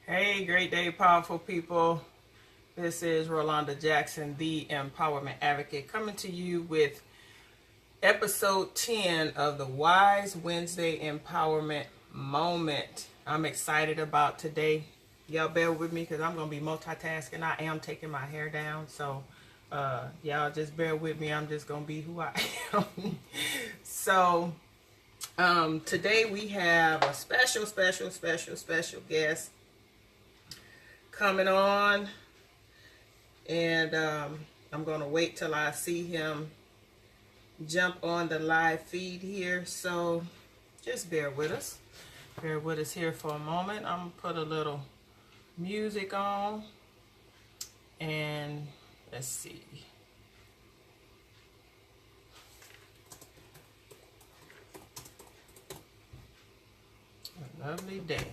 Hey, great day, powerful people. This is Rolanda Jackson, the Empowerment Advocate, coming to you with episode 10 of the Wise Wednesday Empowerment Moment. I'm excited about today. Y'all bear with me because I'm going to be multitasking. I am taking my hair down, so y'all just bear with me. I'm just going to be who I am. So today we have a special guest coming on, and I'm going to wait till I see him jump on the live feed here, so just bear with us here for a moment. I'm gonna put a little music on, and let's see. A lovely day.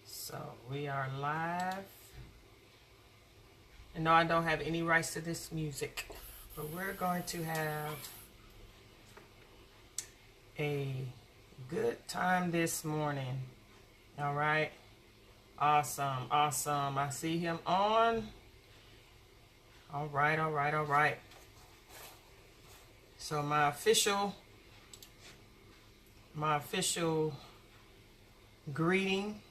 So we are live. And no, I don't have any rights to this music, but we're going to have a good time this morning. All right. Awesome. I see him on. All right. So my official greeting.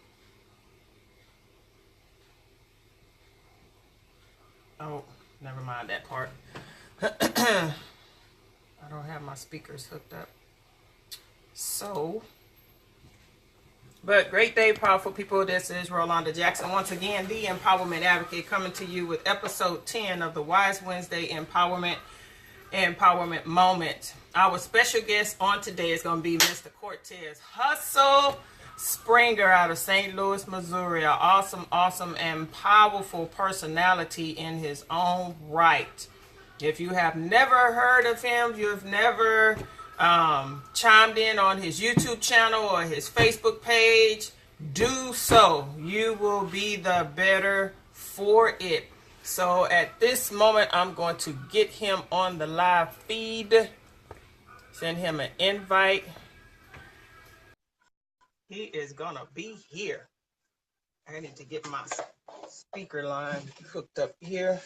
Oh, never mind that part. I don't have my speakers hooked up. So, but great day, powerful people. This is Rolanda Jackson. Once again, the Empowerment Advocate, coming to you with episode 10 of the Wise Wednesday Empowerment Moment. Our special guest on today is going to be Mr. Cortez Hustle Springer out of St. Louis, Missouri. An awesome, and powerful personality in his own right. If you have never heard of him, you've never chimed in on his YouTube channel or his Facebook page, do so. You will be the better for it. So at this moment, I'm going to get him on the live feed, send him an invite. He is gonna be here. I need to get my speaker line hooked up here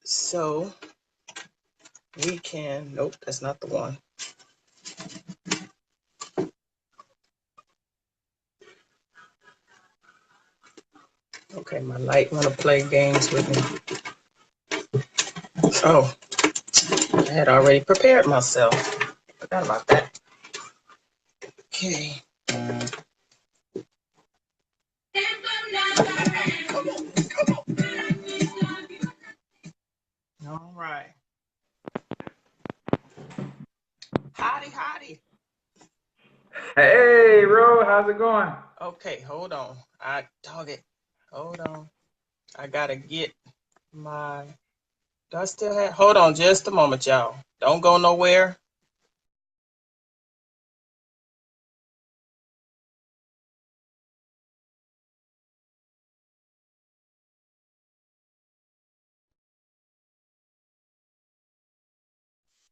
so we can, nope, that's not the one. Okay, my light wanna play games with me. Oh, I had already prepared myself. Forgot about that. Okay. All right. Howdy. Hey, Ro, how's it going? Okay, hold on. Hold on. I gotta get my, do I still have, hold on just a moment, y'all. Don't go nowhere.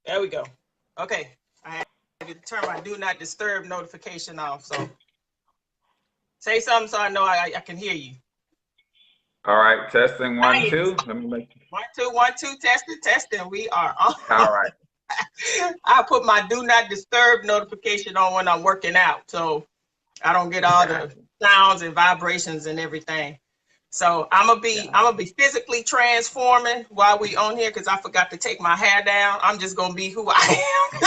There we go. Okay, I had to turn my do not disturb notification off. So say something so I know I can hear you. All right, testing one, Nice. 2. Let me make 1 2 testing. We are on. All right. I put my do not disturb notification on when I'm working out, so I don't get all the sounds and vibrations and everything. So I'm gonna be physically transforming while we on here because I forgot to take my hair down. I'm just gonna be who I am.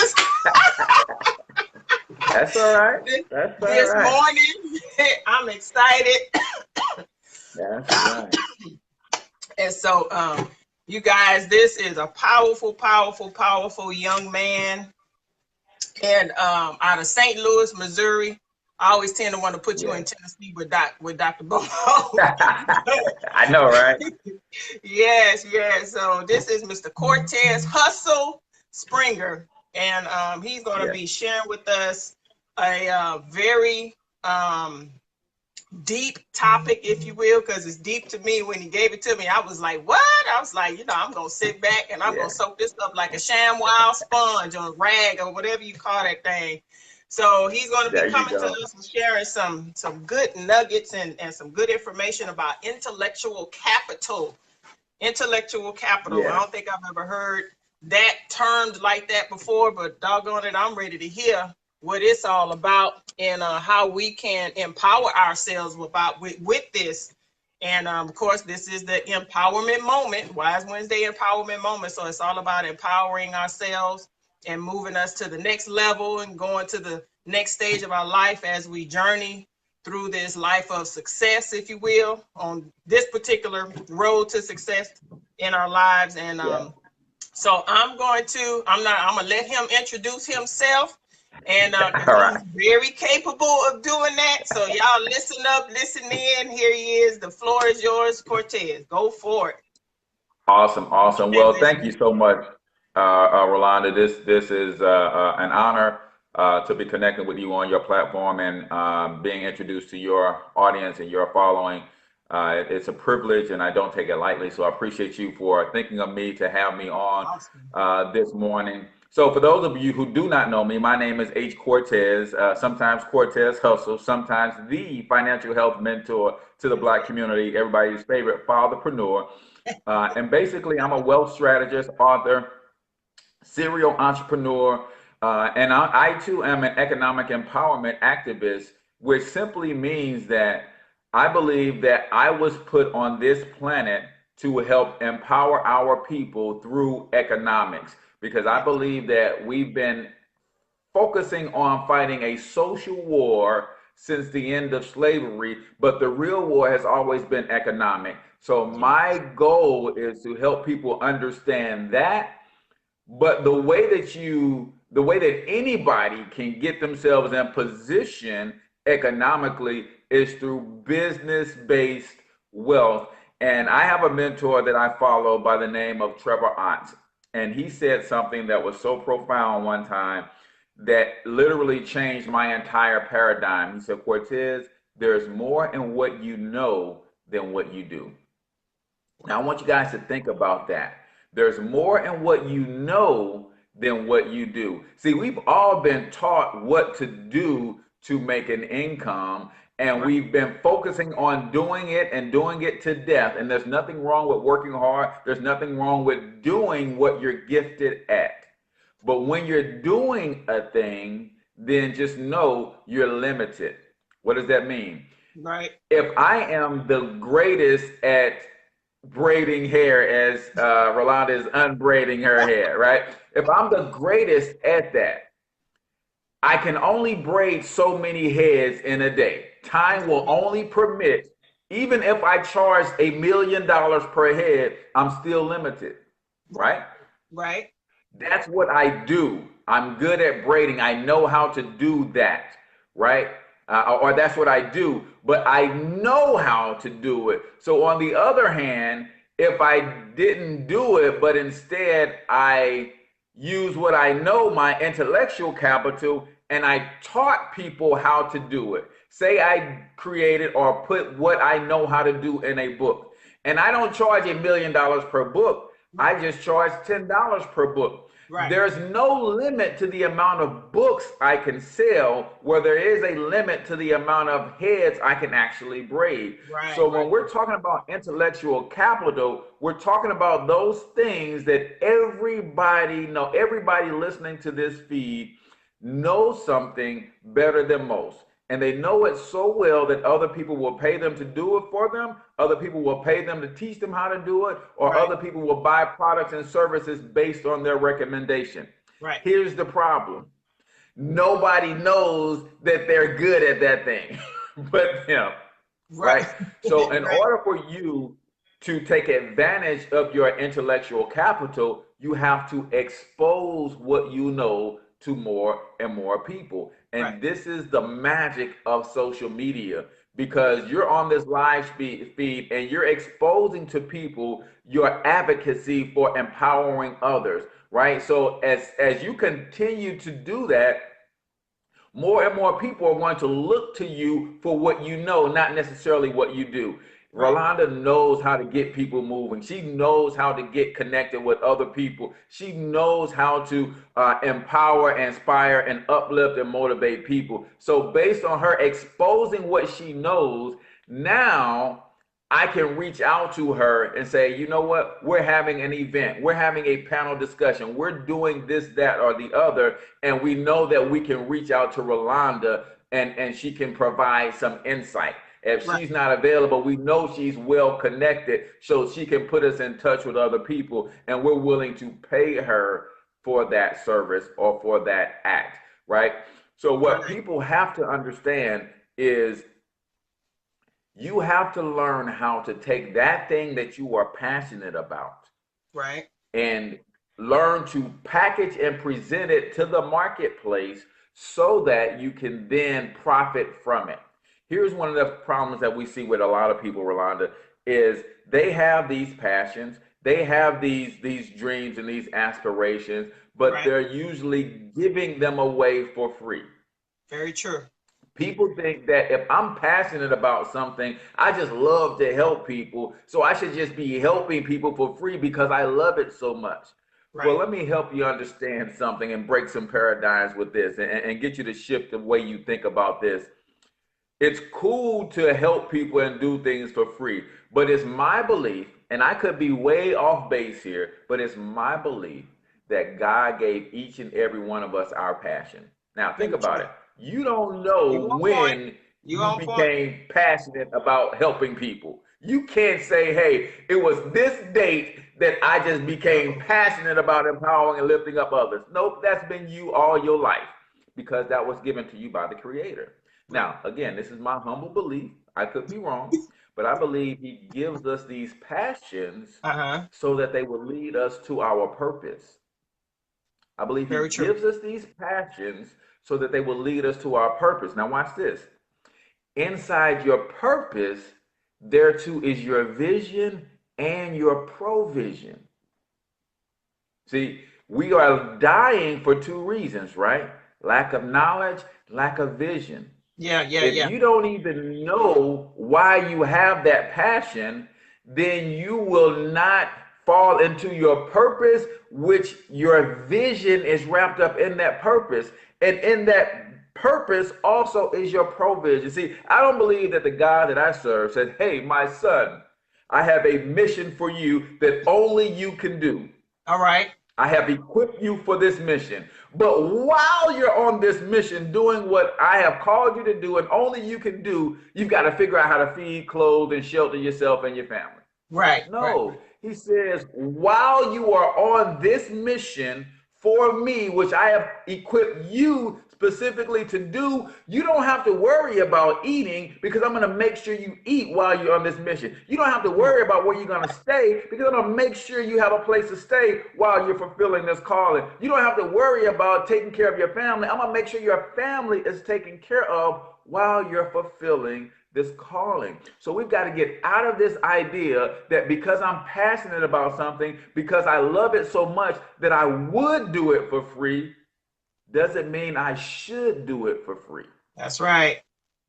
That's all right. This morning, I'm excited. That's right. And so, you guys, this is a powerful young man, and out of St. Louis, Missouri. I always tend to want to put you in Tennessee with Dr. Bobo. I know, right? Yes. So this is Mr. Cortez Hustle Springer, and he's going to be sharing with us a very deep topic, if you will, because it's deep to me. When he gave it to me, I was like, what? I was like, I'm going to sit back and I'm going Yeah. to soak this up like a ShamWow sponge or rag or whatever you call that thing. So he's going to be There you coming to go. us and sharing some good nuggets and some good information about intellectual capital. Intellectual capital. I Yeah. don't think I've ever heard that termed like that before, but doggone it, I'm ready to hear what it's all about and how we can empower ourselves with this. And of course, this is the empowerment moment, Wise Wednesday empowerment moment. So it's all about empowering ourselves and moving us to the next level and going to the next stage of our life as we journey through this life of success, if you will, on this particular road to success in our lives. And Yeah. so I'm going to let him introduce himself. And All he's right. very capable of doing that. So y'all listen up, listen in. Here he is. The floor is yours, Cortez. Go for it. Awesome. Awesome. Well, thank Transition. you so much, Rolanda. This is an honor to be connecting with you on your platform and being introduced to your audience and your following. It's a privilege, and I don't take it lightly. So I appreciate you for thinking of me to have me on Awesome. this morning. So for those of you who do not know me, my name is H. Cortez, sometimes Cortez Hustle, sometimes the financial health mentor to the Black community, everybody's favorite fatherpreneur. And basically, I'm a wealth strategist, author, serial entrepreneur, and I too am an economic empowerment activist, which simply means that I believe that I was put on this planet to help empower our people through economics, because I believe that we've been focusing on fighting a social war since the end of slavery, but the real war has always been economic. So my goal is to help people understand that, but the way that anybody can get themselves in position economically is through business-based wealth. And I have a mentor that I follow by the name of Trevor Ott, and he said something that was so profound one time that literally changed my entire paradigm. He said, Cortez, there's more in what you know than what you do. Now, I want you guys to think about that. There's more in what you know than what you do. See, we've all been taught what to do to make an income, and Right. we've been focusing on doing it and doing it to death. And there's nothing wrong with working hard, there's nothing wrong with doing what you're gifted at. But when you're doing a thing, then just know you're limited. What does that mean? Right. If I am the greatest at braiding hair, as Rolanda is unbraiding her hair, right? If I'm the greatest at that, I can only braid so many heads in a day. Time will only permit, even if I charge $1 million per head, I'm still limited, right? Right. That's what I do. I'm good at braiding. I know how to do that, right? Or that's what I do, but I know how to do it. So, on the other hand, if I didn't do it, but instead I use what I know, my intellectual capital, and I taught people how to do it. Say I created or put what I know how to do in a book, and I don't charge $1 million per book. I just charge $10 per book. Right. There's no limit to the amount of books I can sell, where there is a limit to the amount of heads I can actually braid. Right. So when we're talking about intellectual capital, we're talking about those things that everybody listening to this feed knows something better than most. And they know it so well that other people will pay them to do it for them. Other people will pay them to teach them how to do it, or Right. other people will buy products and services based on their recommendation. Right. Here's the problem. Nobody knows that they're good at that thing but them, right? So in Right. order for you to take advantage of your intellectual capital, you have to expose what you know to more and more people. And Right. this is the magic of social media, because you're on this live feed and you're exposing to people your advocacy for empowering others, right? So as you continue to do that, More and more people are going to look to you for what you know, not necessarily what you do. Right. Rolanda knows how to get people moving. She knows how to get connected with other people. She knows how to empower, inspire, and uplift and motivate people. So based on her exposing what she knows, now I can reach out to her and say, you know what? We're having an event. We're having a panel discussion. We're doing this, that, or the other. And we know that we can reach out to Rolanda and she can provide some insight. If Right. she's not available, we know she's well connected, so she can put us in touch with other people, and we're willing to pay her for that service or for that act, right? So what Right. people have to understand is you have to learn how to take that thing that you are passionate about Right. and learn to package and present it to the marketplace so that you can then profit from it. Here's one of the problems that we see with a lot of people, Rolanda, is they have these passions, they have these dreams and these aspirations, but Right. they're usually giving them away for free. Very true. People think that if I'm passionate about something, I just love to help people, so I should just be helping people for free because I love it so much. Well, Right. let me help you understand something and break some paradigms with this and get you to shift the way you think about this. It's cool to help people and do things for free, but it's my belief, and I could be way off base here, but it's my belief that God gave each and every one of us our passion. Now, think Very about true. it. You don't know You on point. when You you on point. became passionate about helping people. You can't say, hey, it was this date that I just became passionate about empowering and lifting up others. Nope, that's been you all your life because that was given to you by the Creator. Right. Now, again, this is my humble belief. I could be wrong, but I believe He gives us these passions Uh-huh. so that they will lead us to our purpose. I believe He Very true. gives us these passions so that they will lead us to our purpose. Now, watch this. Inside your purpose, there too is your vision and your provision. See, we are dying for two reasons, right? Lack of knowledge, lack of vision. Yeah, yeah, If yeah. you don't even know why you have that passion, then you will not fall into your purpose, which your vision is wrapped up in that purpose. And in that purpose also is your provision. See, I don't believe that the God that I serve said, hey, my son, I have a mission for you that only you can do. All right. I have equipped you for this mission. But while you're on this mission doing what I have called you to do and only you can do, you've got to figure out how to feed, clothe, and shelter yourself and your family. Right. Right. No, he says, while you are on this mission for me, which I have equipped you specifically to do, you don't have to worry about eating because I'm going to make sure you eat while you're on this mission. You don't have to worry about where you're going to stay because I'm going to make sure you have a place to stay while you're fulfilling this calling. You don't have to worry about taking care of your family. I'm going to make sure your family is taken care of while you're fulfilling this calling. So we've got to get out of this idea that because I'm passionate about something, because I love it so much that I would do it for free, doesn't mean I should do it for free. That's right.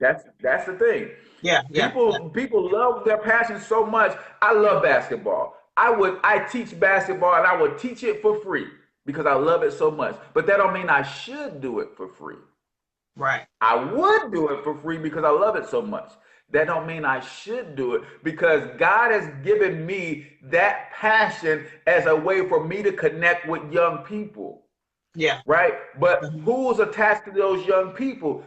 That's the thing. Yeah, yeah, yeah. People love their passion so much. I love basketball. I teach basketball and I would teach it for free because I love it so much. But that don't mean I should do it for free. Right. I would do it for free because I love it so much. That don't mean I should do it because God has given me that passion as a way for me to connect with young people. Yeah. Right? But Mhm. who's attached to those young people?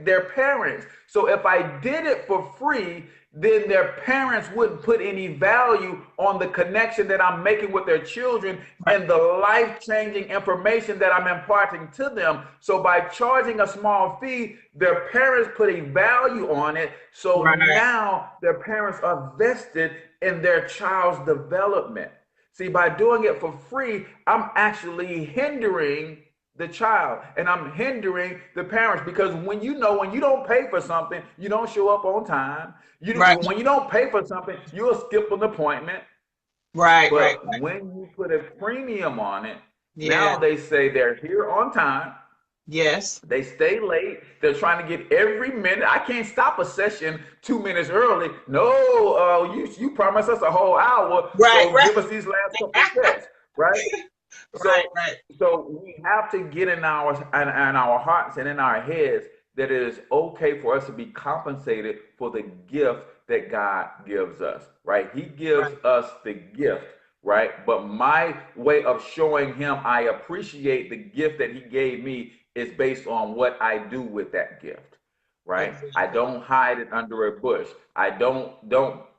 Their parents. So if I did it for free, then their parents wouldn't put any value on the connection that I'm making with their children and the life-changing information that I'm imparting to them. So by charging a small fee, their parents put a value on it. So Right. now their parents are vested in their child's development. See, by doing it for free, I'm actually hindering the child and I'm hindering the parents because when you don't pay for something, you don't show up on time. Right. When you don't pay for something, you'll skip an appointment. Right. Right. But when you put a premium on it, Yeah. now they say they're here on time. Yes. They stay late. They're trying to get every minute. I can't stop a session 2 minutes early. No, you promised us a whole hour, Right, so right. give us these last couple sets, right? Right, So, right. so we have to get in our hearts and in our heads that it is okay for us to be compensated for the gift that God gives us, right? He gives Right. us the gift, right? But my way of showing him I appreciate the gift that he gave me is based on what I do with that gift, right? I Exactly. don't hide it under a bush. I don't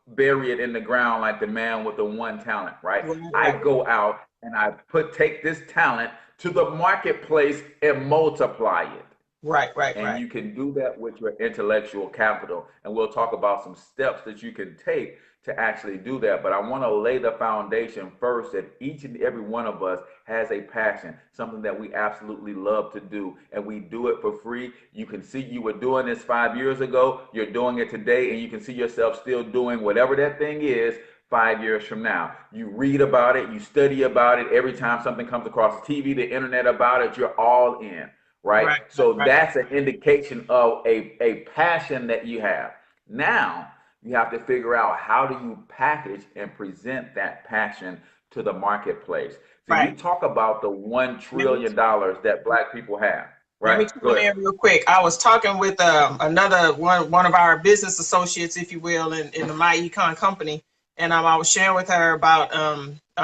bury it in the ground like the man with the one talent, right? Right, I right. go out and I take this talent to the marketplace and multiply it. Right, right, And right. you can do that with your intellectual capital. And we'll talk about some steps that you can take to actually do that. But I want to lay the foundation first that each and every one of us has a passion, something that we absolutely love to do. And we do it for free. You can see you were doing this 5 years ago. You're doing it today. And you can see yourself still doing whatever that thing is 5 years from now. You read about it, you study about it. Every time something comes across the TV, the internet about it, you're all in, right? Right, right, So right. that's an indication of a passion that you have. Now, you have to figure out how do you package and present that passion to the marketplace. See, we Right. talk about the $1 Let me trillion that Black people have, let me right? Go chime ahead. in real quick. I was talking with another one of our business associates, if you will, in the My Econ company, and I was sharing with her about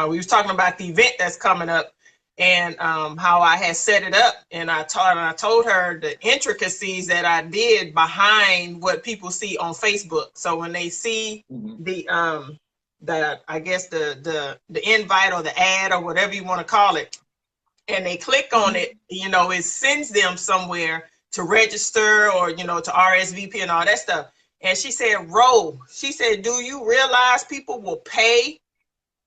we was talking about the event that's coming up, and how I had set it up, and I told her the intricacies that I did behind what people see on Facebook. So when they see Mhm. the I guess the invite or the ad or whatever you want to call it, and they click on Mhm. it, it sends them somewhere to register or, to RSVP and all that stuff. And she said, she said, do you realize people will pay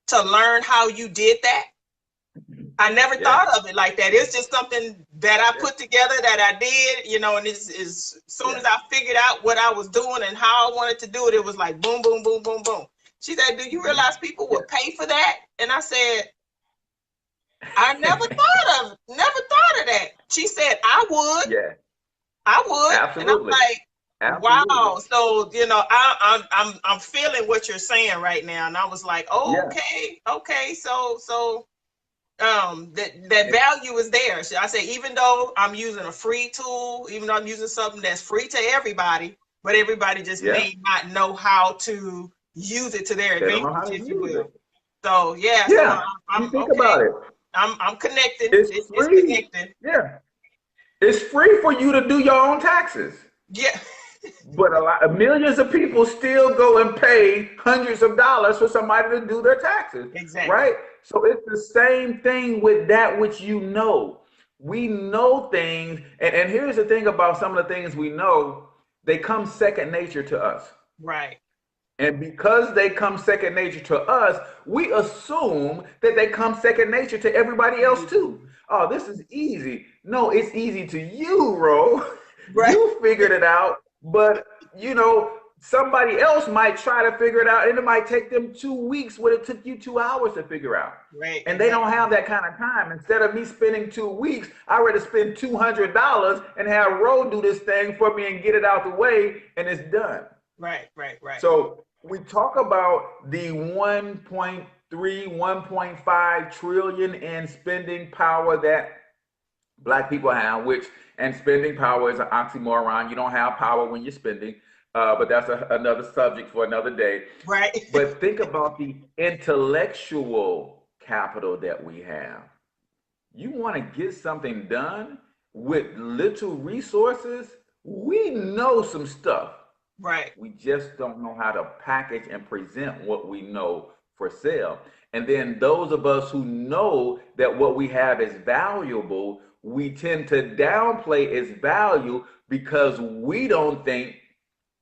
to learn how you did that? I never Yeah, thought of it like that. It's just something that I yeah, put together that I did, and it's as soon yeah, as I figured out what I was doing and how I wanted to do it, it was like boom, boom, boom, boom, boom. She said, do you mhm, realize people yeah, will pay for that? And I said, I never thought of that. She said, yeah, I would. And I'm absolutely, like, absolutely, wow. So, I'm feeling what you're saying right now. And I was like, oh, yeah. okay. So that value is there. So I say, even though I'm using a free tool, even though I'm using something that's free to everybody, but everybody just Yeah, may not know how to use it to their they don't know how advantage, to if you use it. will. So yeah, so Yeah, you I'm think okay. about it. I'm connecting. It's It's free. connecting. Yeah, it's free for you to do your own taxes. Yeah, But millions of people still go and pay hundreds of dollars for somebody to do their taxes, exactly. right? So it's the same thing with that which you know. We know things, and here's the thing about some of the things we know, they come second nature to us. Right. And because they come second nature to us, we assume that they come second nature to everybody else too. Oh, this is easy. No, it's easy to you, Ro. Right. You figured it out, but somebody else might try to figure it out, and it might take them 2 weeks what it took you 2 hours to figure out. Right. And they don't Exactly. have that kind of time. Instead of me spending 2 weeks, I'd rather spend $200 and have Ro do this thing for me and get it out the way, and it's done. Right. Right. Right. So we talk about the 1.3, 1.5 trillion in spending power that Black people have, and spending power is an oxymoron. You don't have power when you're spending, but that's another subject for another day. Right. But think about the intellectual capital that we have. You want to get something done with little resources? We know some stuff. Right. We just don't know how to package and present what we know for sale. And then those of us who know that what we have is valuable, we tend to downplay its value because we don't think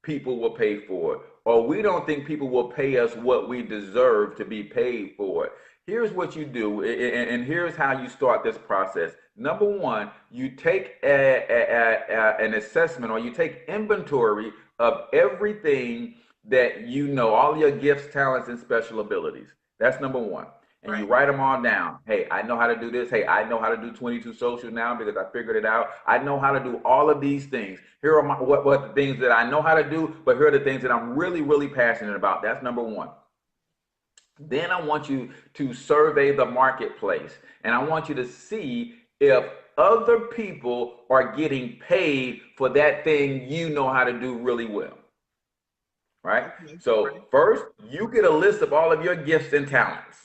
people will pay for it, or we don't think people will pay us what we deserve to be paid for it. Here's what you do, and here's how you start this process. Number one, you take an assessment, or you take inventory of everything that you know, all your gifts, talents, and special abilities. That's number one. and you write them all down. Hey, I know how to do this. Hey, I know how to do 22 social now because I figured it out. I know how to do all of these things. Here are what the things that I know how to do, but here are the things that I'm really, really passionate about. That's number one. Then I want you to survey the marketplace, and I want you to see if other people are getting paid for that thing you know how to do really well. Right? So first, you get a list of all of your gifts and talents,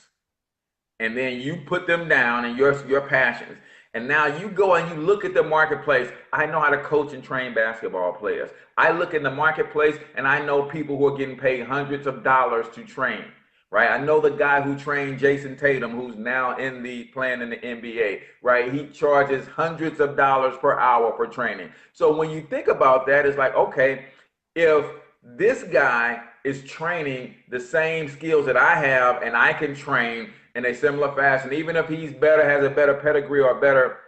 and then you put them down and your passions. And now you go and you look at the marketplace. I know how to coach and train basketball players. I look in the marketplace and I know people who are getting paid hundreds of dollars to train. Right? I know the guy who trained Jason Tatum, who's now playing in the NBA, right? He charges hundreds of dollars per hour for training. So when you think about that, it's like, okay, if this guy is training the same skills that I have and I can train in a similar fashion, even if he's better, has a better pedigree or better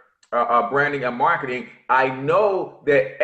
branding and marketing, I know that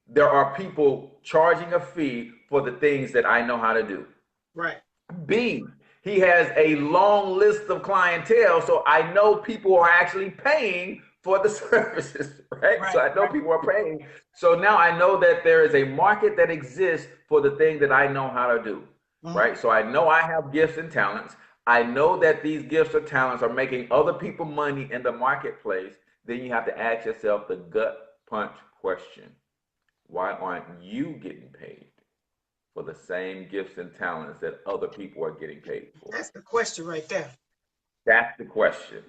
there are people charging a fee for the things that I know how to do. Right. B, he has a long list of clientele, so I know people are actually paying for the services, right? So I know people are paying. So now I know that there is a market that exists for the thing that I know how to do, right? So I know I have gifts and talents. I know that these gifts or talents are making other people money in the marketplace. Then you have to ask yourself the gut punch question. Why aren't you getting paid for the same gifts and talents that other people are getting paid for? That's the question right there. That's the question.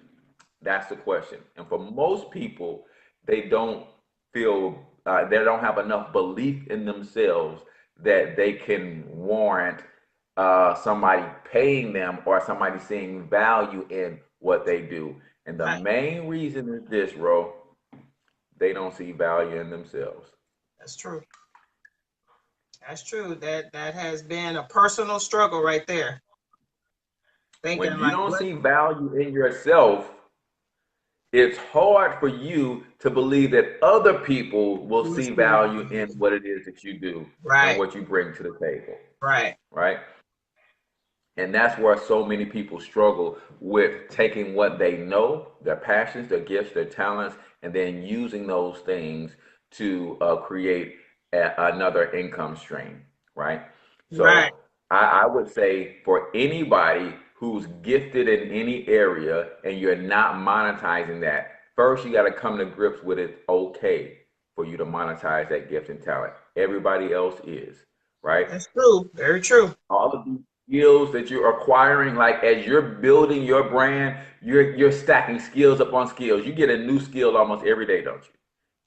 That's the question. And for most people, they don't feel, they don't have enough belief in themselves that they can warrant somebody paying them or somebody seeing value in what they do. And the main reason is this, Ro, they don't see value in themselves. That's true. That's true. That has been a personal struggle right there. When you don't see value in yourself, it's hard for you to believe that other people will see value in what it is that you do and what you bring to the table. Right. Right. And that's where so many people struggle with taking what they know, their passions, their gifts, their talents, and then using those things to create another income stream. Right. So I would say for anybody who's gifted in any area and you're not monetizing that, first you got to come to grips with it. Okay for you to monetize that gift and talent. Everybody else is, right? That's true. Very true. All of these skills that you're acquiring, like as you're building your brand, you're stacking skills upon skills. You get a new skill almost every day, don't you?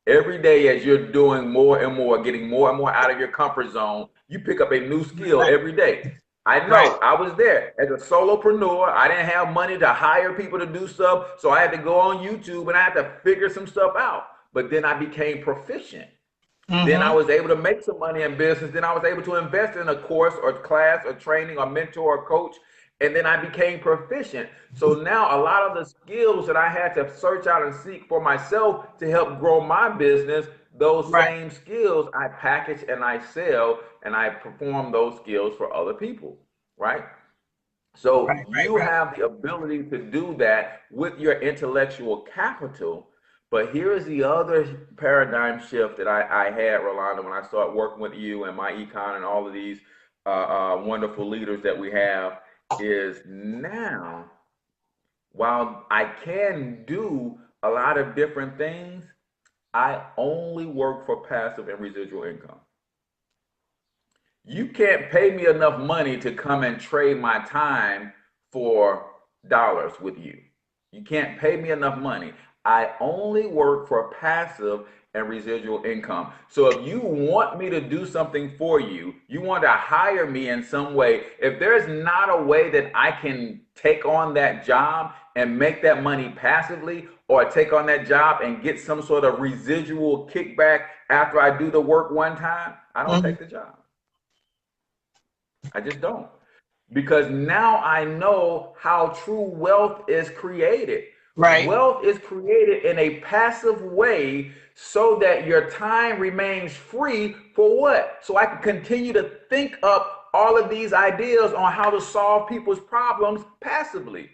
Every day as you're doing more and more, getting more and more out of your comfort zone, you pick up a new skill every day. I know I was there as a solopreneur. I didn't have money to hire people to do stuff. So I had to go on YouTube and I had to figure some stuff out. But then I became proficient. Then I was able to make some money in business. Then I was able to invest in a course or class or training or mentor or coach. And then I became proficient. So now a lot of the skills that I had to search out and seek for myself to help grow my business, those same skills I package and I sell and I perform those skills for other people, right? So you have the ability to do that with your intellectual capital. But here's the other paradigm shift that I had, Rolanda, when I started working with you and my econ and all of these wonderful leaders that we have, is now, while I can do a lot of different things, I only work for passive and residual income. You can't pay me enough money to come and trade my time for dollars with you. You can't pay me enough money. I only work for passive and residual income. So if you want me to do something for you, you want to hire me in some way, if there's not a way that I can take on that job and make that money passively, or take on that job and get some sort of residual kickback after I do the work one time, I don't take the job. I just don't. Because now I know how true wealth is created. Wealth is created in a passive way so that your time remains free for what? So I can continue to think up all of these ideas on how to solve people's problems passively.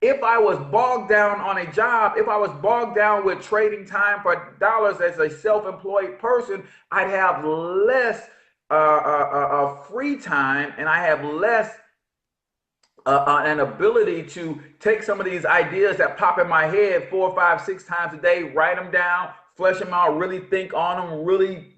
if I was bogged down on a job, if I was bogged down with trading time for dollars as a self-employed person, I'd have less free time, and I have less an ability to take some of these ideas that pop in my head 4, 5, 6 times a day, write them down, flesh them out, really think on them, really,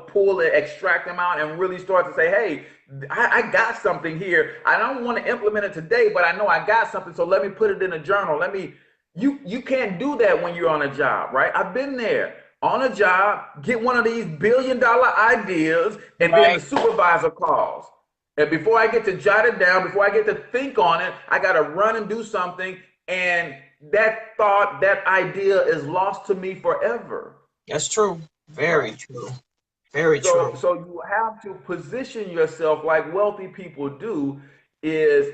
pull it, extract them out, and really start to say, hey, I got something here. I don't want to implement it today, but I know I got something, so let me put it in a journal. You can't do that when you're on a job, right? I've been there. On a job, get one of these billion-dollar ideas, and then the supervisor calls. And before I get to jot it down, before I get to think on it, I got to run and do something. And that thought, that idea is lost to me forever. That's true. Very true. Very true. So you have to position yourself like wealthy people do, is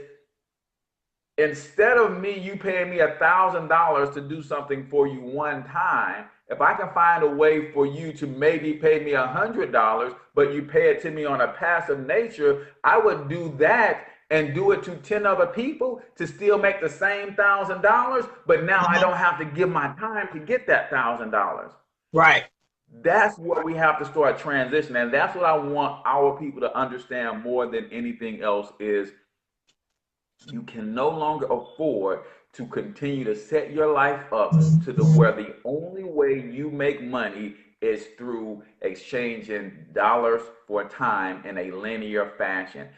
instead of you paying me $1,000 to do something for you one time, if I can find a way for you to maybe pay me $100, but you pay it to me on a passive nature, I would do that and do it to 10 other people to still make the same $1,000, but now I don't have to give my time to get that $1,000. Right. That's what we have to start transitioning. And that's what I want our people to understand more than anything else is you can no longer afford to continue to set your life up to where the only way you make money is through exchanging dollars for time in a linear fashion.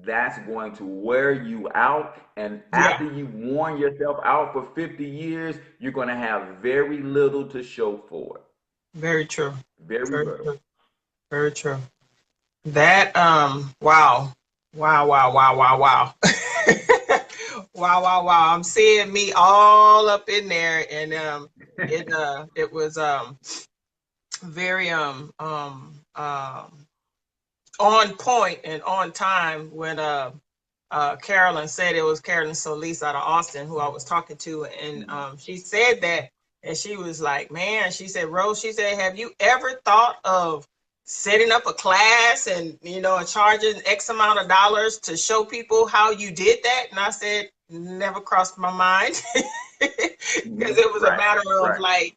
That's going to wear you out. And after you worn yourself out for 50 years, you're going to have very little to show for it. Very true. Very little. True. Very true. That, wow. Wow. Wow. I'm seeing me all up in there, and it was very on point and on time when Carolyn said, it was Carolyn Solis out of Austin who I was talking to, and she said that, and she was like, man, she said, Rose, she said, have you ever thought of setting up a class and charging X amount of dollars to show people how you did that? And I said, never crossed my mind, because it was a matter of like,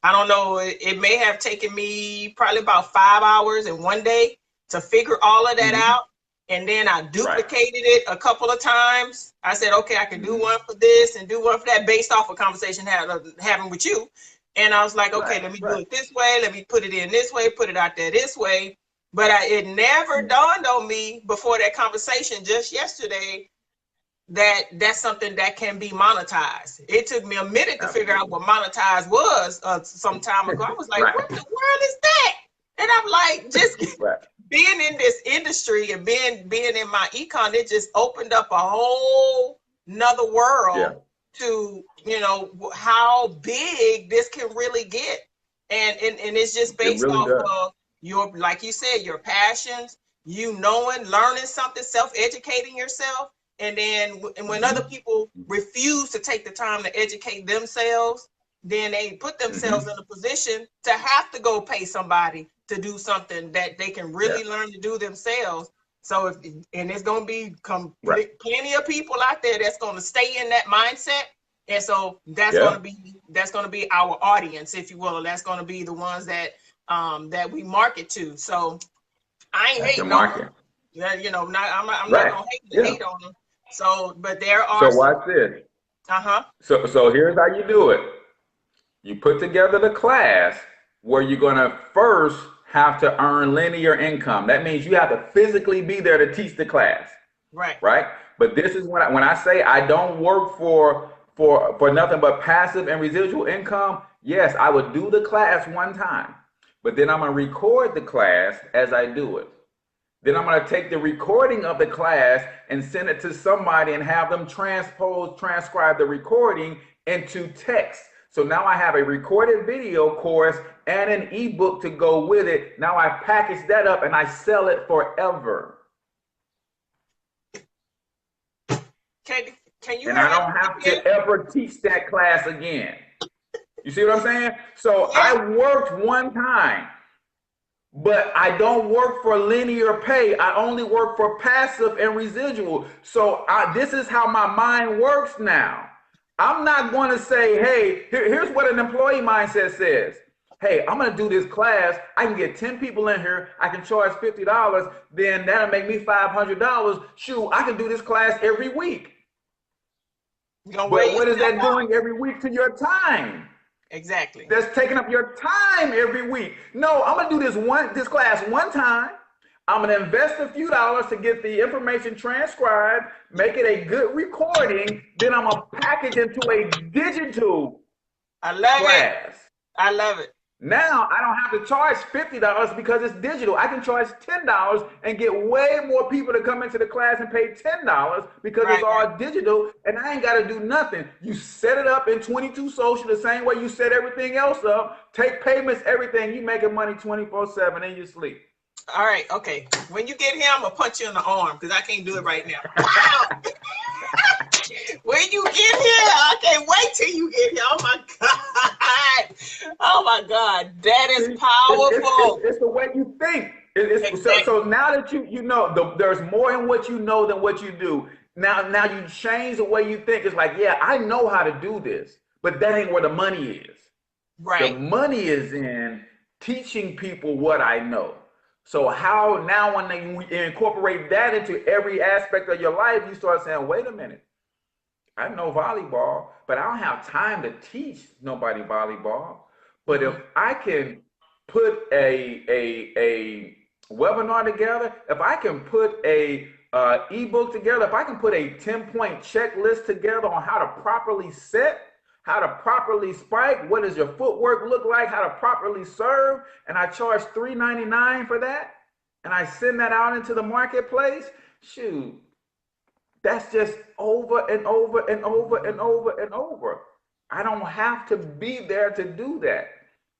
I don't know, it may have taken me probably about 5 hours in one day to figure all of that out. And then I duplicated it a couple of times. I said, okay, I can do one for this and do one for that based off a conversation having with you. And I was like, okay, let me do it this way. Let me put it in this way, put it out there this way. But it never dawned on me before that conversation just yesterday that that's something that can be monetized. It took me a minute to figure out what monetized was some time ago. I was like, what the world is that? And I'm like, just being in this industry and being in my econ, it just opened up a whole nother world to, how big this can really get. And it's just based off of your, like you said, your passions, learning something, self-educating yourself. And then when other people refuse to take the time to educate themselves, then they put themselves in a position to have to go pay somebody to do something that they can really learn to do themselves. So it's going to be plenty of people out there that's going to stay in that mindset. And so that's going to be our audience, if you will. That's going to be the ones that that we market to. So I ain't hating on them. I'm not going to hate on them. So, but there are. So watch this. So here's how you do it. You put together the class where you're going to first have to earn linear income. That means you have to physically be there to teach the class. Right. But this is when I say I don't work for nothing but passive and residual income. Yes, I would do the class one time, but then I'm going to record the class as I do it. Then I'm going to take the recording of the class and send it to somebody and have them transcribe the recording into text. So now I have a recorded video course and an ebook to go with it. Now I package that up and I sell it forever. Can you? And I don't have to ever teach that class again. You see what I'm saying? So I worked one time, but I don't work for linear pay. I only work for passive and residual. So this is how my mind works now. I'm not going to say, hey, here's what an employee mindset says. Hey, I'm going to do this class. I can get 10 people in here. I can charge $50. Then that'll make me $500. Shoot, I can do this class every week. But what is that doing every week to your time? Exactly. That's taking up your time every week. No, I'm going to do this class one time. I'm going to invest a few dollars to get the information transcribed, make it a good recording. Then I'm going to package into a digital class. I love it. Now I don't have to charge $50 because it's digital. I can charge $10 and get way more people to come into the class and pay $10 because it's all digital, and I ain't got to do nothing. You set it up in 22 Social the same way you set everything else up. Take payments, everything. You making money 24/7 in your sleep. All right, okay. When you get here, I'm gonna punch you in the arm because I can't do it right now. Wow. When you get here, I can't wait till you get here. Oh my God. Oh my God. That is powerful. It's the way you think. So now that you know, there's more in what you know than what you do. Now you change the way you think. It's like, yeah, I know how to do this, but that ain't where the money is. Right. The money is in teaching people what I know. So how now when we incorporate that into every aspect of your life, you start saying, wait a minute. I know volleyball, but I don't have time to teach nobody volleyball. But if I can put a webinar together, if I can put a ebook together, if I can put a 10-point checklist together on how to properly set, how to properly spike, what does your footwork look like, how to properly serve, and I charge $3.99 for that, and I send that out into the marketplace, shoot. That's just over and over and over and over and over. I don't have to be there to do that,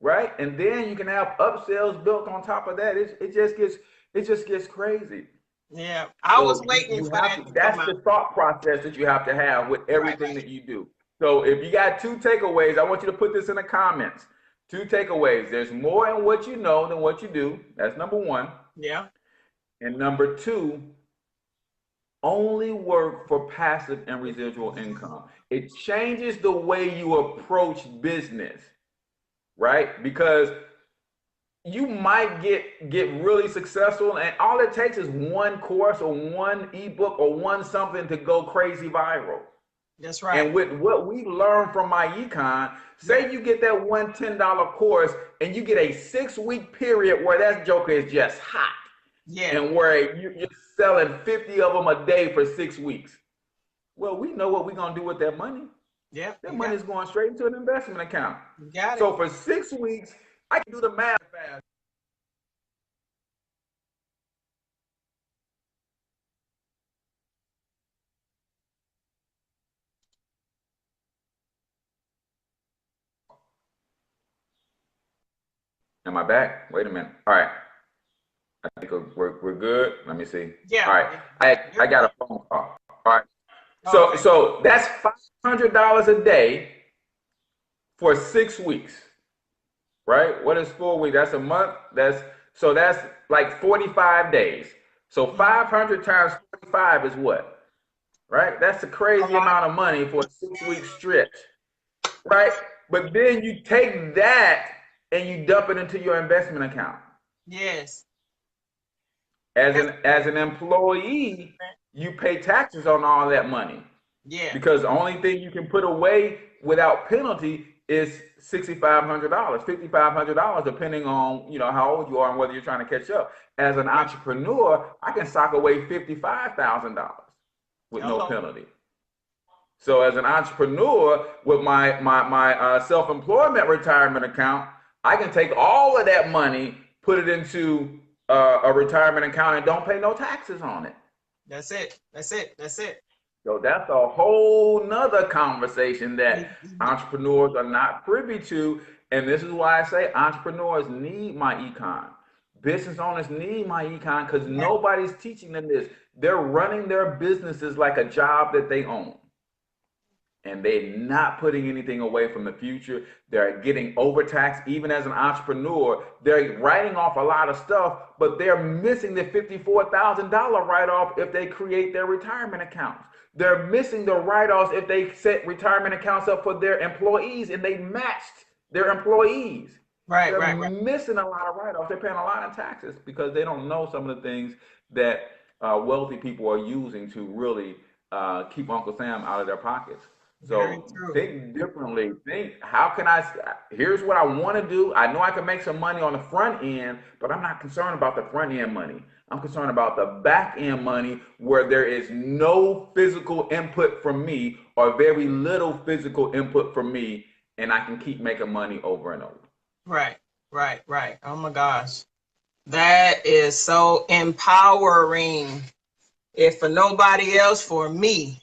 right? And then you can have upsells built on top of that. It just gets crazy. Yeah, I was waiting for that. That's the thought process that you have to have with everything that you do. So if you got 2 takeaways, I want you to put this in the comments. 2 takeaways. There's more in what you know than what you do. That's number 1. Yeah. And number 2, only work for passive and residual income. It changes the way you approach business, right? Because you might get really successful, and all it takes is one course or one ebook or one something to go crazy viral. That's right. And with what we learned from my econ, say you get that one $10 course and you get a 6-week period where that joker is just hot. Yeah. And where you're selling 50 of them a day for 6 weeks. Well, we know what we're going to do with that money. Yeah. That money is going straight into an investment account. You got it. So for 6 weeks, I can do the math fast. Am I back? Wait a minute. All right. I think we're good. Let me see. Yeah. All right. I got a phone call. All right. So that's $500 a day for 6 weeks, right? What is 4 weeks? That's a month. That's like 45 days. So 500 times 45 is what? Right? That's a crazy amount of money for a 6-week stretch, right? But then you take that and you dump it into your investment account. Yes. As an employee, you pay taxes on all that money. Yeah. Because the only thing you can put away without penalty is $6,500, $5,500, depending on how old you are and whether you're trying to catch up. As an entrepreneur, I can sock away $55,000 with no penalty. So as an entrepreneur, with my self-employment retirement account, I can take all of that money, put it into a retirement account, and don't pay no taxes on it. That's it. So that's a whole nother conversation that entrepreneurs are not privy to. And this is why I say entrepreneurs need my econ. Business owners need my econ because nobody's teaching them this. They're running their businesses like a job that they own. and they're not putting anything away from the future. They're getting overtaxed. Even as an entrepreneur, they're writing off a lot of stuff, but they're missing the $54,000 write-off if they create their retirement accounts. They're missing the write-offs if they set retirement accounts up for their employees and they matched their employees. They're missing a lot of write-offs. They're paying a lot of taxes because they don't know some of the things that wealthy people are using to really keep Uncle Sam out of their pockets. So think differently. Think, how can here's what I want to do. I know I can make some money on the front end, but I'm not concerned about the front end money. I'm concerned about the back end money where there is no physical input from me or very little physical input from me, and I can keep making money over and over. Right. Oh my gosh. That is so empowering. If for nobody else, for me.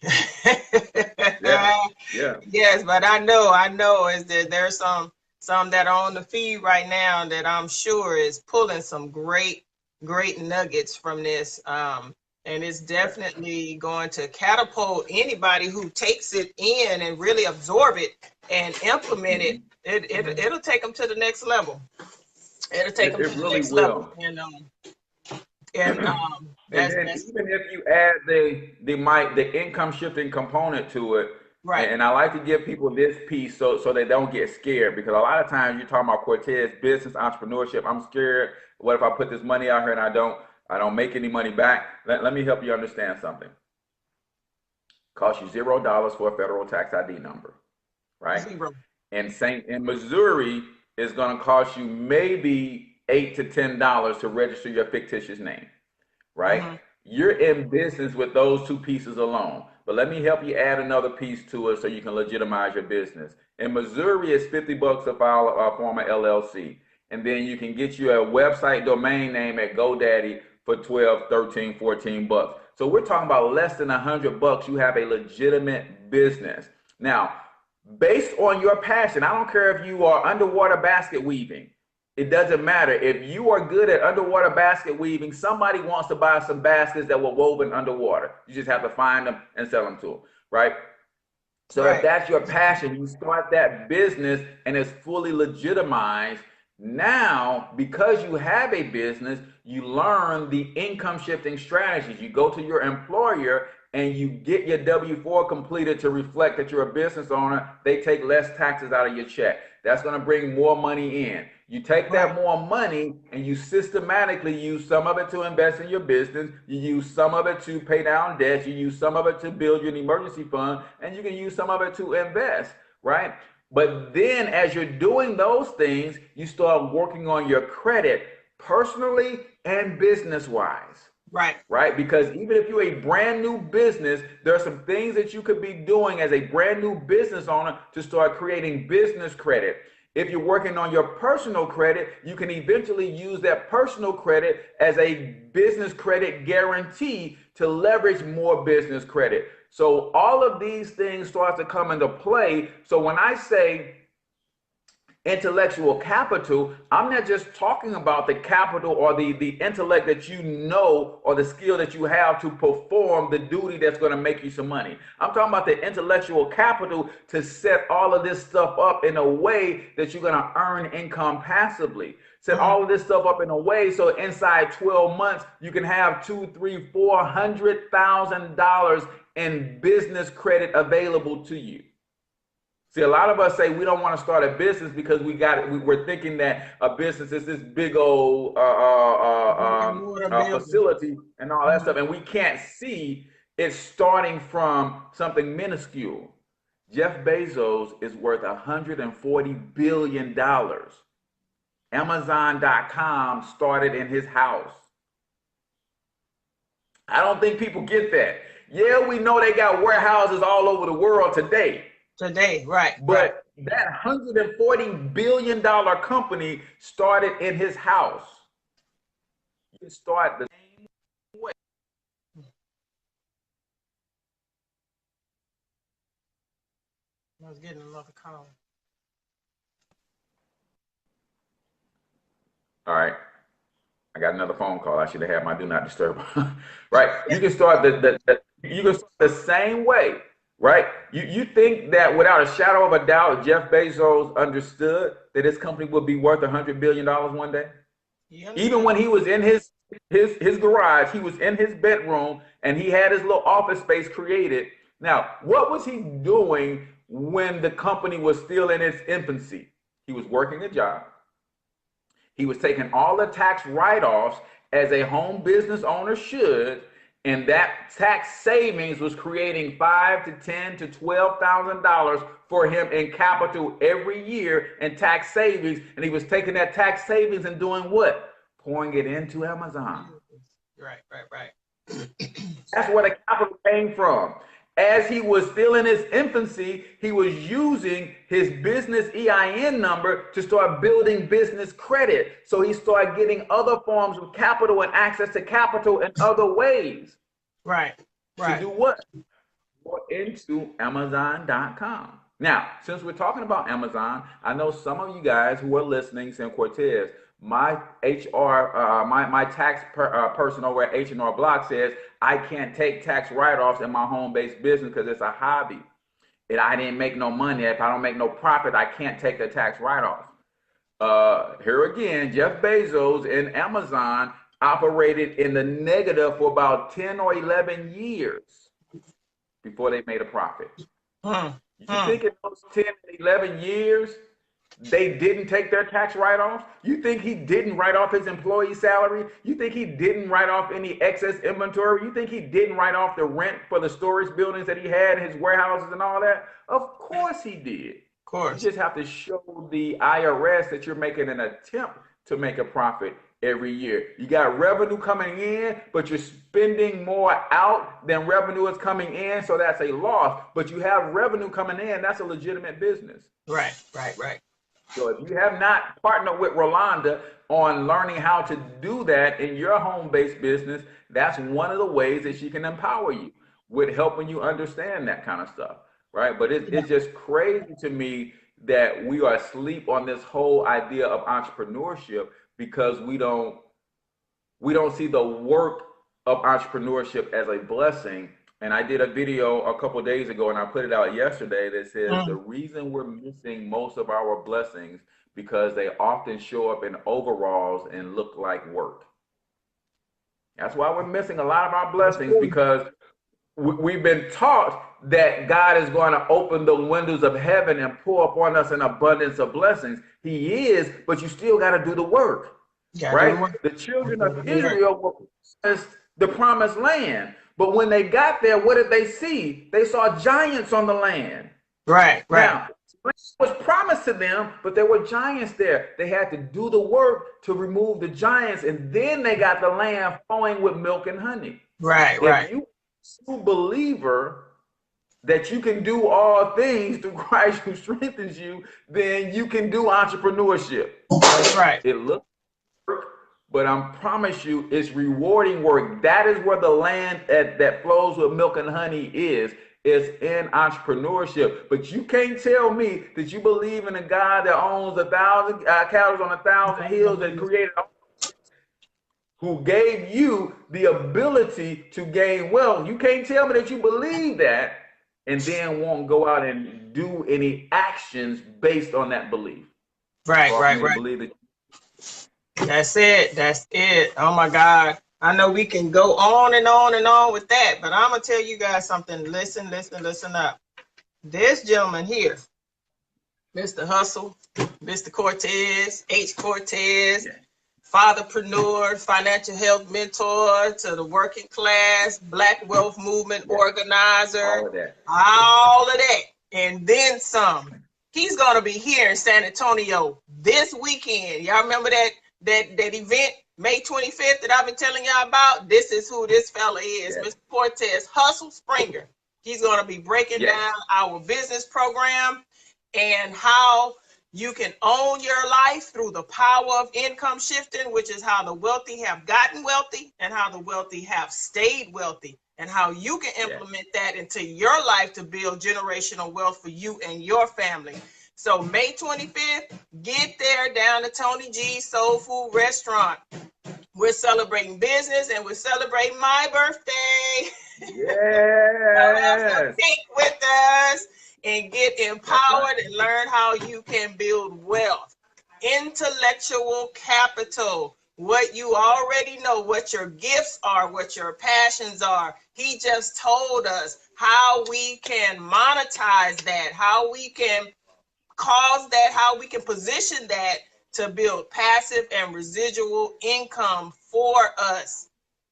Yeah. Yes, but I know is that there's some that are on the feed right now that I'm sure is pulling some great nuggets from this. And it's definitely going to catapult anybody who takes it in and really absorb it and implement it. It'll take them to the next level. It'll take them to the next level. And then even if you add the income shifting component to it, and I like to give people this piece so they don't get scared, because a lot of times you're talking about Cortez business entrepreneurship. I'm scared. What if I put this money out here and I don't make any money back? Let me help you understand something. Costs you $0 for a federal tax ID number, right? In Missouri, it's going to cost you maybe $8 to $10 to register your fictitious name, right? You're in business with those two pieces alone. But let me help you add another piece to it so you can legitimize your business. In Missouri, it's $50 to file a form of LLC. And then you can get you a website domain name at GoDaddy for $12, $13, $14. So we're talking about less than $100. You have a legitimate business. Now, based on your passion, I don't care if you are underwater basket weaving. It doesn't matter. If you are good at underwater basket weaving, somebody wants to buy some baskets that were woven underwater. You just have to find them and sell them to them, right? So if that's your passion, you start that business and it's fully legitimized. Now, because you have a business, you learn the income shifting strategies. You go to your employer and you get your W-4 completed to reflect that you're a business owner. They take less taxes out of your check. That's going to bring more money in. You take that more money and you systematically use some of it to invest in your business. You use some of it to pay down debt. You use some of it to build your emergency fund, and you can use some of it to invest, right? But then as you're doing those things, you start working on your credit personally and business-wise. Right? Because even if you're a brand new business, there are some things that you could be doing as a brand new business owner to start creating business credit. If you're working on your personal credit, you can eventually use that personal credit as a business credit guarantee to leverage more business credit. So all of these things start to come into play. So when I say intellectual capital, I'm not just talking about the capital or the intellect that you know or the skill that you have to perform the duty that's going to make you some money. I'm talking about the intellectual capital to set all of this stuff up in a way that you're going to earn income passively. Set all of this stuff up in a way so inside 12 months you can have $200,000, $300,000, $400,000 in business credit available to you. See, a lot of us say we don't want to start a business because we're thinking that a business is this big old facility and all that stuff, and we can't see it's starting from something minuscule. Jeff Bezos is worth $140 billion. Amazon.com started in his house. I don't think people get that. Yeah, we know they got warehouses all over the world today. But that $140 billion company started in his house. You can start the same way. I was getting another call. All right. I got another phone call. I should have had my do not disturb. Right. You can start the same way. right? You think that without a shadow of a doubt, Jeff Bezos understood that his company would be worth $100 billion one day? Even when he was in his garage, he was in his bedroom, and he had his little office space created. Now, what was he doing when the company was still in its infancy? He was working a job. He was taking all the tax write-offs as a home business owner should, and that tax savings was creating $5,000 to $10,000 to $12,000 for him in capital every year in tax savings. And he was taking that tax savings and doing what? Pouring it into Amazon. Right. That's where the capital came from. As he was still in his infancy, he was using his business EIN number to start building business credit. So he started getting other forms of capital and access to capital in other ways. Right. To do what? Go into Amazon.com. Now, since we're talking about Amazon, I know some of you guys who are listening saying, Cortez, my HR, my tax person over at H&R Block says I can't take tax write-offs in my home-based business because it's a hobby. And I didn't make no money. If I don't make no profit, I can't take the tax write-off. Here again, Jeff Bezos and Amazon operated in the negative for about 10 or 11 years before they made a profit. You think in those 10, 11 years, they didn't take their tax write-offs? You think he didn't write off his employee salary? You think he didn't write off any excess inventory? You think he didn't write off the rent for the storage buildings that he had, his warehouses and all that? Of course he did. Of course. You just have to show the IRS that you're making an attempt to make a profit every year. You got revenue coming in, but you're spending more out than revenue is coming in, so that's a loss. But you have revenue coming in, that's a legitimate business. Right. So if you have not partnered with Rolanda on learning how to do that in your home-based business, that's one of the ways that she can empower you with helping you understand that kind of stuff, right? But it's just crazy to me that we are asleep on this whole idea of entrepreneurship because we don't see the work of entrepreneurship as a blessing. And I did a video a couple of days ago, and I put it out yesterday that says the reason we're missing most of our blessings because they often show up in overalls and look like work. That's why we're missing a lot of our blessings, because we've been taught that God is going to open the windows of heaven and pour upon us an abundance of blessings. He is, but you still got to do the work, right? The children of Israel were promised the promised land. But when they got there, what did they see? They saw giants on the land. Right. Now, it was promised to them, but there were giants there. They had to do the work to remove the giants, and then they got the land flowing with milk and honey. If you are a true believer that you can do all things through Christ who strengthens you, then you can do entrepreneurship. That's right. It looks work, but I promise you, it's rewarding work. That is where the land that flows with milk and honey is in entrepreneurship. But you can't tell me that you believe in a God that owns 1,000 cattle on 1,000 hills and created, who gave you the ability to gain wealth. You can't tell me that you believe that and then won't go out and do any actions based on that belief. Right. Believe it. That's it. Oh my God. I know we can go on and on and on with that, but I'm going to tell you guys something. Listen up. This gentleman here, Mr. Hustle, Mr. Cortez, H. Cortez, fatherpreneur, financial health mentor to the working class, Black Wealth Movement organizer, all of that, and then some. He's going to be here in San Antonio this weekend. Y'all remember that event, May 25th, that I've been telling y'all about? This is who this fella is, Mr. Cortez Hustle Springer. He's going to be breaking down our business program and how you can own your life through the power of income shifting, which is how the wealthy have gotten wealthy and how the wealthy have stayed wealthy, and how you can implement that into your life to build generational wealth for you and your family. So May 25th, get there down to Tony G's Soul Food Restaurant. We're celebrating business and we're celebrating my birthday. Yeah. Cake with and get That's right. empowered and learn how you can build wealth. Intellectual capital, what you already know, what your gifts are, what your passions are. He just told us how we can monetize that, how we can cause that, how we can position that to build passive and residual income for us.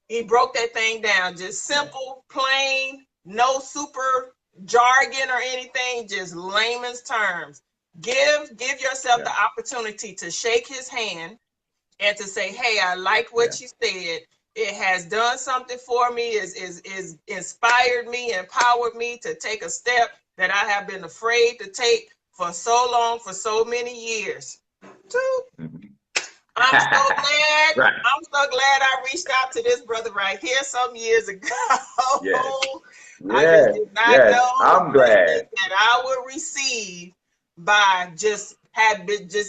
He broke that thing down, just simple, plain, no super jargon or anything, just layman's terms. Give yourself the opportunity to shake his hand and to say, hey, I like what you said. It has done something for me, is inspired me, empowered me to take a step that I have been afraid to take for so long, for so many years. I'm so glad. Right. I'm so glad I reached out to this brother right here some years ago. Yes. I just did not know I'm glad that I would receive by just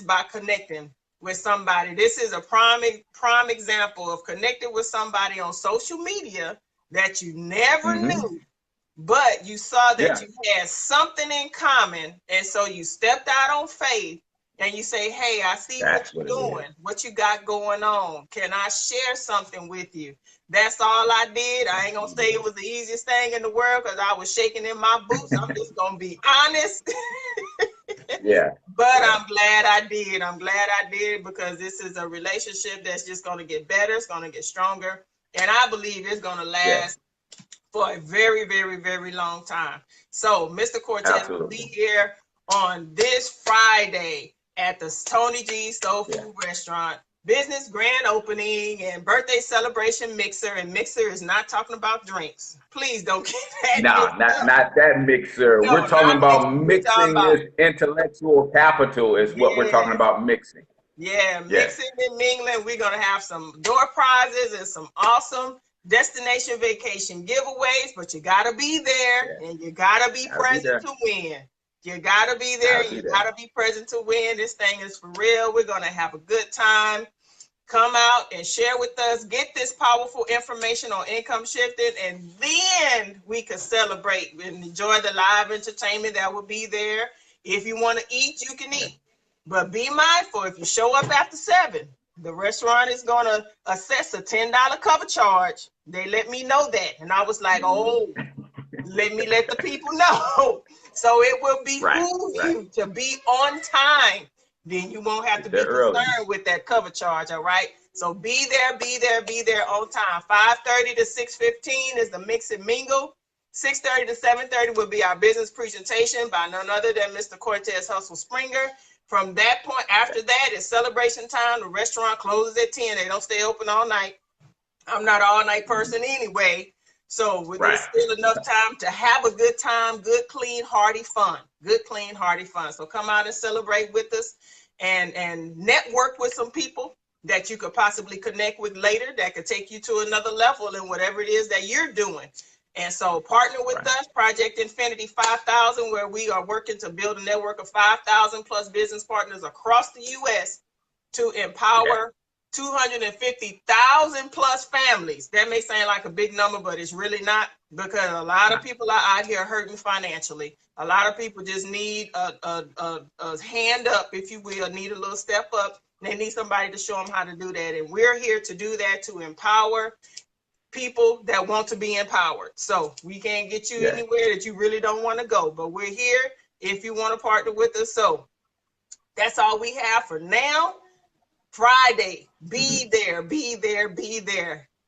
by connecting with somebody. This is a prime example of connecting with somebody on social media that you never knew, but you saw that you had something in common, and so you stepped out on faith. And you say, hey, I see what you're doing, what you got going on. Can I share something with you? That's all I did. I ain't going to say it was the easiest thing in the world because I was shaking in my boots. I'm just going to be honest. But I'm glad I did. I'm glad I did because this is a relationship that's just going to get better. It's going to get stronger. And I believe it's going to last for a very, very, very long time. So Mr. Cortez will be here on this Friday at the Tony G Soul Food Restaurant, business grand opening and birthday celebration mixer. And mixer is not talking about drinks. Please don't get that. No, not that mixer. No, we're talking about mixing this intellectual capital is what we're talking about mixing. Mixing and mingling. We're going to have some door prizes and some awesome destination vacation giveaways, but you got to be there and you got to be present to win. You got to be there. You got to be present to win. This thing is for real. We're going to have a good time. Come out and share with us. Get this powerful information on income shifting, and then we can celebrate and enjoy the live entertainment that will be there. If you want to eat, you can eat. But be mindful, if you show up after 7, the restaurant is going to assess a $10 cover charge. They let me know that. And I was like, oh, let me let the people know. So it will behoove you to be on time. Then you won't have to be concerned with that cover charge, all right? So be there on time. 5:30 to 6:15 is the mix and mingle. 6:30 to 7:30 will be our business presentation by none other than Mr. Cortez Hustle Springer. From that point, after that, it's celebration time. The restaurant closes at 10. They don't stay open all night. I'm not an all-night person anyway. So there's still enough time to have a good time, good, clean, hearty fun. Good, clean, hearty fun. So come out and celebrate with us and network with some people that you could possibly connect with later that could take you to another level in whatever it is that you're doing. And so partner with us, Project Infinity 5000, where we are working to build a network of 5,000 plus business partners across the U.S. to empower 250,000 plus families. That may sound like a big number, but it's really not, because a lot of people are out here hurting financially. A lot of people just need a hand up, if you will, need a little step up. They need somebody to show them how to do that. And we're here to do that, to empower people that want to be empowered. So we can't get you anywhere that you really don't want to go, but we're here if you want to partner with us. So that's all we have for now. Friday, be there.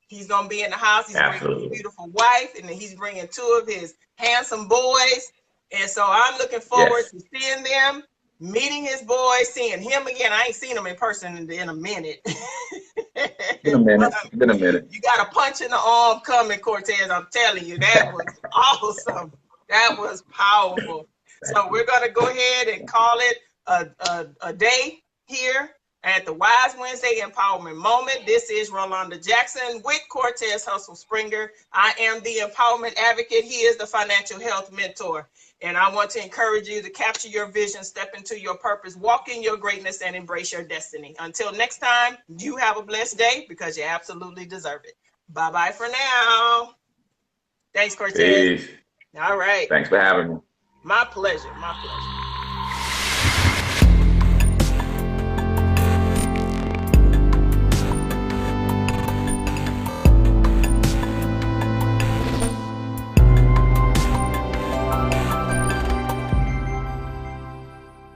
He's going to be in the house. He's bringing his beautiful wife, and then he's bringing 2 of his handsome boys. And so I'm looking forward to seeing them, meeting his boys, seeing him again. I ain't seen him in person in a minute. Been a minute. You got a punch in the arm coming, Cortez. I'm telling you, that was awesome. That was powerful. So we're going to go ahead and call it a day here at the Wise Wednesday Empowerment Moment. This is Rolanda Jackson with Cortez Hustle Springer. I am the empowerment advocate. He is the financial health mentor. And I want to encourage you to capture your vision, step into your purpose, walk in your greatness, and embrace your destiny. Until next time, you have a blessed day, because you absolutely deserve it. Bye-bye for now. Thanks, Cortez. Peace. All right. Thanks for having me. My pleasure. My pleasure.